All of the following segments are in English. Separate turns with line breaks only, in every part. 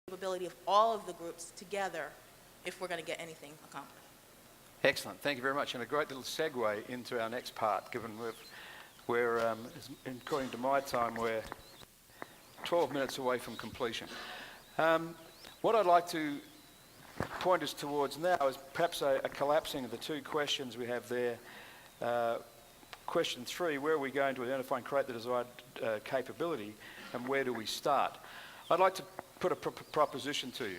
capability of all of the groups together if we're going to get anything accomplished.
Excellent, thank you very much. And a great little segue into our next part, given we're according to my time, we're 12 minutes away from completion. What I'd like to point us towards now is perhaps a collapsing of the two questions we have there. Question 3, where are we going to identify and create the desired capability, and where do we start? I'd like to put a proposition to you.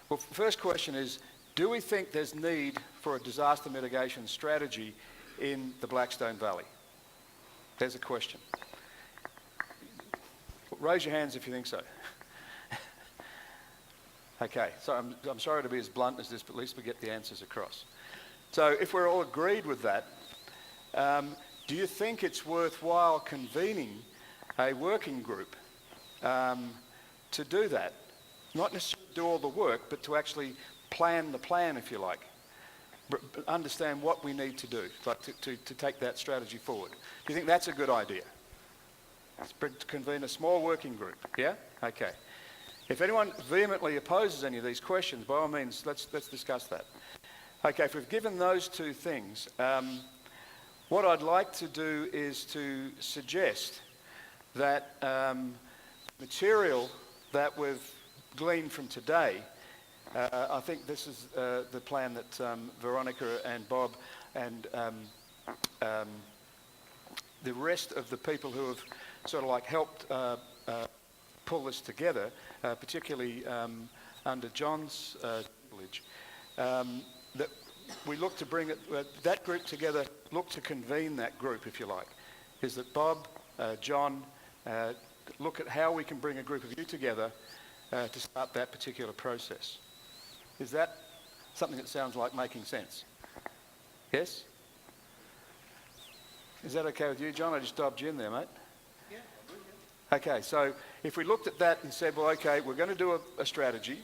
Well, first question is, do we think there's need for a disaster mitigation strategy in the Blackstone Valley? There's a question. Raise your hands if you think so. Okay, so I'm sorry to be as blunt as this, but at least we get the answers across. So if we're all agreed with that, do you think it's worthwhile convening a working group to do that? Not necessarily do all the work, but to actually plan the plan, if you like. Understand what we need to do, like to take that strategy forward. Do you think that's a good idea? To convene a small working group, yeah? Okay. If anyone vehemently opposes any of these questions, by all means, let's discuss that. Okay, if we've given those two things, what I'd like to do is to suggest that material that we've gleaned from today, I think this is the plan that Veronica and Bob and the rest of the people who have sort of like helped pull this together, particularly under John's tutelage, that we look to bring that group together, look to convene that group, if you like, is that Bob, John, look at how we can bring a group of you together to start that particular process. Is that something that sounds like making sense? Yes? Is that okay with you, John? I just dobbed you in there, mate.
Yeah.
Okay, so if we looked at that and said, well, okay, we're going to do a strategy,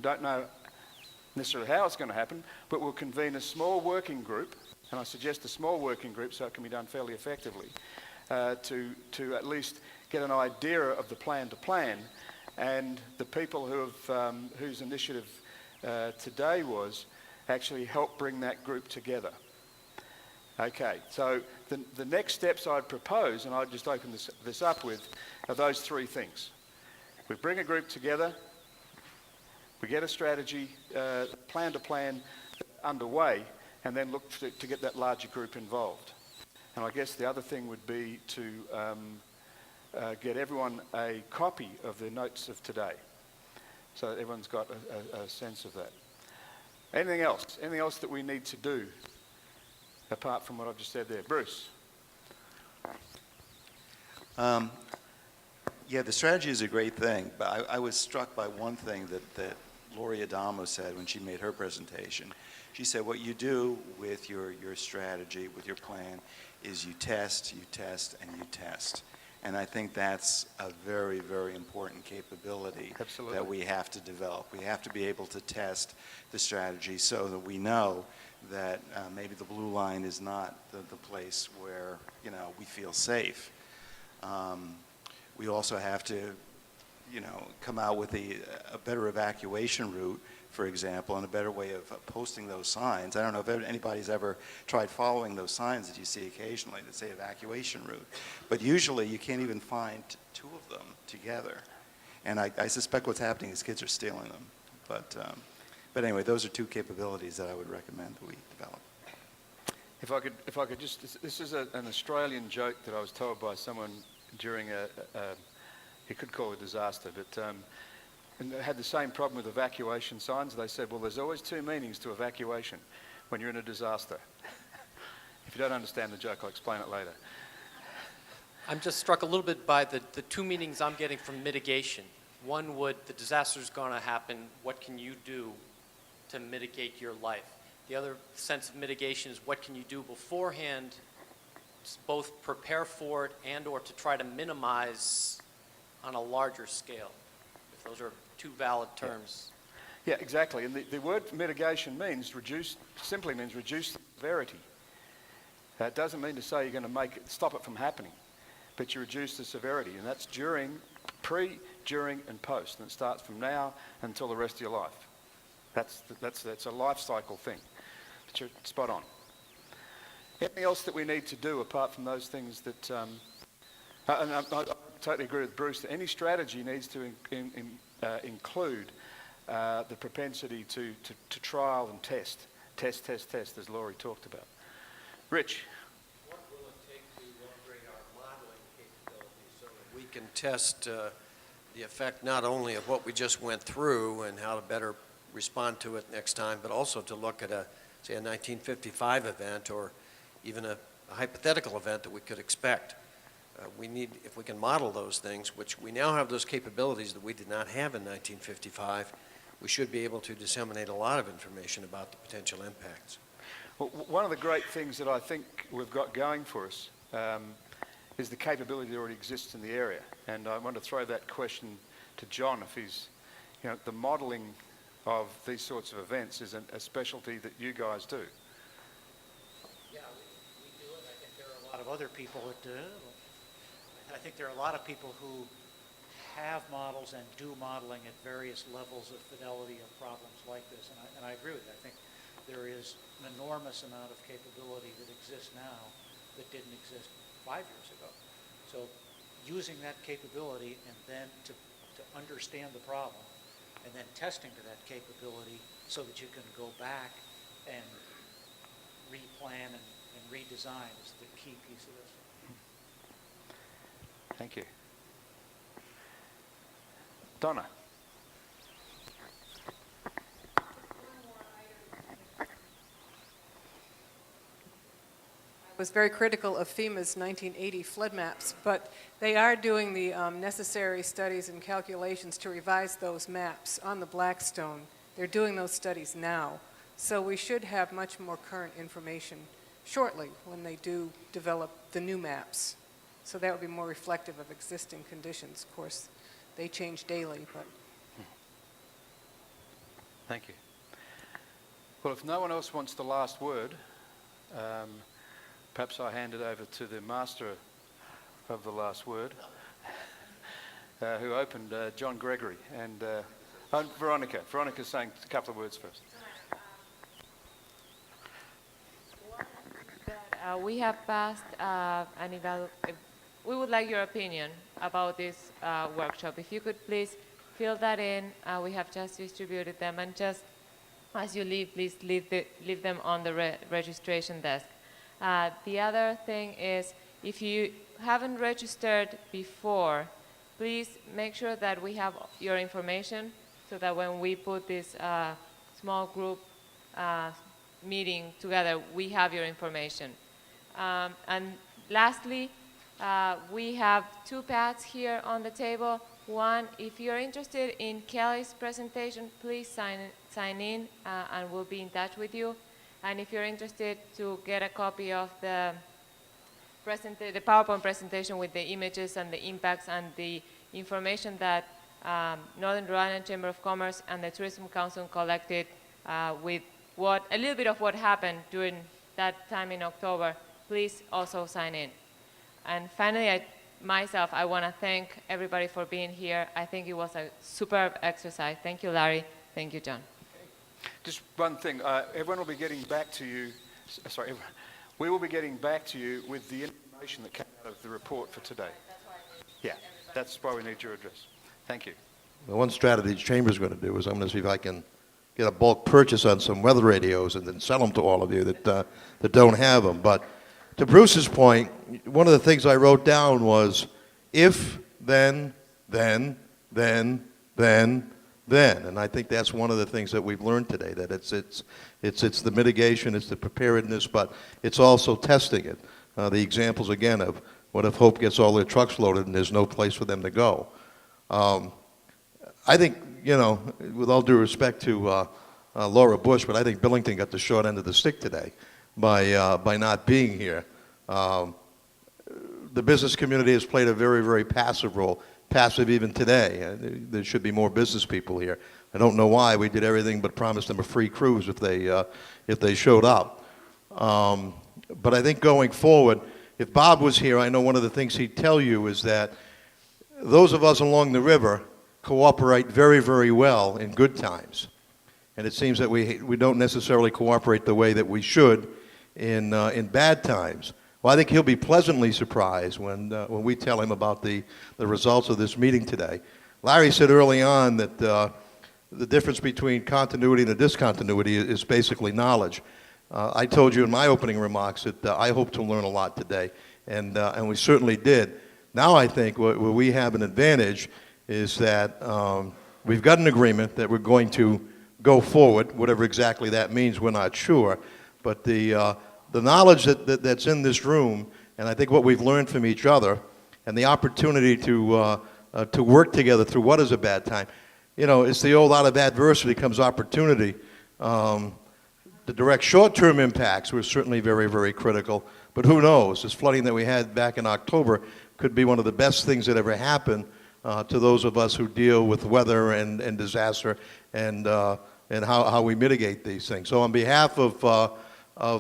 don't know necessarily how it's going to happen, but we'll convene a small working group, and I suggest a small working group so it can be done fairly effectively, to at least get an idea of the plan to plan, and the people who have, whose initiative today was actually help bring that group together. Okay, so the next steps I'd propose, and I'd just open this up with, are those three things. We bring a group together, we get a strategy, plan to plan underway, and then look to get that larger group involved. And I guess the other thing would be to get everyone a copy of the notes of today, so that everyone's got a sense of that. Anything else? Anything else that we need to do apart from what I've just said there? Bruce?
Yeah, the strategy is a great thing, but I was struck by one thing that Lori Adamo said when she made her presentation. She said what you do with your strategy, with your plan, is you test, and you test. And I think that's a very, very important capability.
Absolutely.
That we have to develop. We have to be able to test the strategy so that we know that maybe the blue line is not the place where, you know, we feel safe. We also have to, you know, come out with a better evacuation route, for example, and a better way of posting those signs. I don't know if anybody's ever tried following those signs that you see occasionally that say evacuation route, but usually you can't even find two of them together. And I suspect what's happening is kids are stealing them. But anyway, those are two capabilities that I would recommend that we develop.
If I could just, this is an Australian joke that I was told by someone during you could call it a disaster, but and they had the same problem with evacuation signs. They said, well, there's always two meanings to evacuation when you're in a disaster. If you don't understand the joke, I'll explain it later.
I'm just struck a little bit by the two meanings I'm getting from mitigation. One would, the disaster's going to happen, what can you do to mitigate your life? The other sense of mitigation is what can you do beforehand, both prepare for it and or to try to minimize on a larger scale, if those are two valid terms.
Yeah, exactly. And the word mitigation means simply means reduce the severity. That doesn't mean to say you're going to stop it from happening, but you reduce the severity, and that's during, and post. And it starts from now until the rest of your life. That's a life cycle thing. But you're spot on. Anything else that we need to do apart from those things that... and I totally agree with Bruce that any strategy needs to include the propensity to trial and test, as Laurie talked about. Rich?
What will it take to upgrade our modeling capabilities so that we can test the effect not only of what we just went through and how to better respond to it next time, but also to look at say a 1955 event or even a hypothetical event that we could expect. We need, if we can model those things, which we now have those capabilities that we did not have in 1955, we should be able to disseminate a lot of information about the potential impacts.
Well, one of the great things that I think we've got going for us is the capability that already exists in the area. And I want to throw that question to John, if he's, the modelling of these sorts of events is a specialty that you guys do.
Yeah, we do it. I think there are a lot of other people that do. I think there are a lot of people who have models and do modeling at various levels of fidelity of problems like this, and I agree with you. I think there is an enormous amount of capability that exists now that didn't exist 5 years ago. So using that capability and then to understand the problem and then testing to that capability so that you can go back and replan and redesign is the key piece of this.
Thank you. Donna?
Was very critical of FEMA's 1980 flood maps, but they are doing the necessary studies and calculations to revise those maps on the Blackstone. They're doing those studies now, so we should have much more current information shortly when they do develop the new maps. So that would be more reflective of existing conditions. Of course, they change daily, but...
Thank you. Well, if no one else wants the last word, perhaps I hand it over to the master of the last word, who opened, John Gregory, and Veronica. Veronica's saying a couple of words first.
We have passed an evaluation. We would like your opinion about this workshop. If you could please fill that in. We have just distributed them, and just as you leave, please leave them on the registration desk. The other thing is, if you haven't registered before, please make sure that we have your information so that when we put this small group meeting together, we have your information. And lastly, we have 2 pads here on the table. One, if you're interested in Kelly's presentation, please sign in and we'll be in touch with you. And if you're interested to get a copy of the PowerPoint presentation with the images and the impacts and the information that Northern Rhode Island Chamber of Commerce and the Tourism Council collected with a little bit of what happened during that time in October, please also sign in. And finally, I want to thank everybody for being here. I think it was a superb exercise. Thank you, Larry. Thank you, John.
Just one thing. Everyone will be getting back to you. Sorry, we will be getting back to you with the information that came out of the report for today. Yeah, that's why we need your address. Thank you.
The one strategy the Chamber's going to do is I'm going to see if I can get a bulk purchase on some weather radios and then sell them to all of you that don't have them. But to Bruce's point, one of the things I wrote down was if, then, and I think that's one of the things that we've learned today, that it's the mitigation, it's the preparedness, but it's also testing it. The examples again of what if Hope gets all their trucks loaded and there's no place for them to go. I think, with all due respect to Laura Bush, but I think Billington got the short end of the stick today by not being here. The business community has played a very, very passive role, passive even today. There should be more business people here. I don't know why we did everything but promise them a free cruise if they showed up. But I think going forward, if Bob was here, I know one of the things he'd tell you is that those of us along the river cooperate very, very well in good times. And it seems that we don't necessarily cooperate the way that we should in bad times. Well, I think he'll be pleasantly surprised when we tell him about the results of this meeting today. Larry said early on that the difference between continuity and a discontinuity is basically knowledge. I told you in my opening remarks that I hope to learn a lot today, and we certainly did. Now I think where we have an advantage is that we've got an agreement that we're going to go forward, whatever exactly that means, we're not sure. But the knowledge that's in this room, and I think what we've learned from each other, and the opportunity to work together through what is a bad time. You know, it's the old out of adversity comes opportunity. The direct short-term impacts were certainly very, very critical. But who knows? This flooding that we had back in October could be one of the best things that ever happened to those of us who deal with weather and disaster and how we mitigate these things. So on behalf of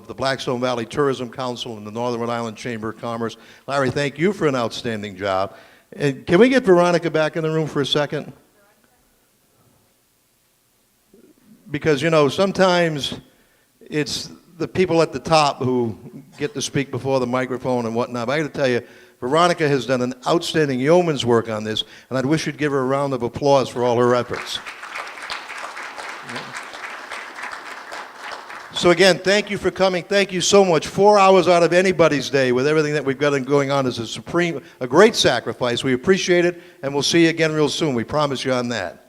the Blackstone Valley Tourism Council and the Northern Rhode Island Chamber of Commerce, Larry, thank you for an outstanding job. And can we get Veronica back in the room for a second? Because, you know, sometimes it's the people at the top who get to speak before the microphone and whatnot. But I got to tell you, Veronica has done an outstanding yeoman's work on this, and I'd wish you'd give her a round of applause for all her efforts. So again, thank you for coming. Thank you so much. 4 hours out of anybody's day with everything that we've got going on is a great sacrifice. We appreciate it, and we'll see you again real soon. We promise you on that.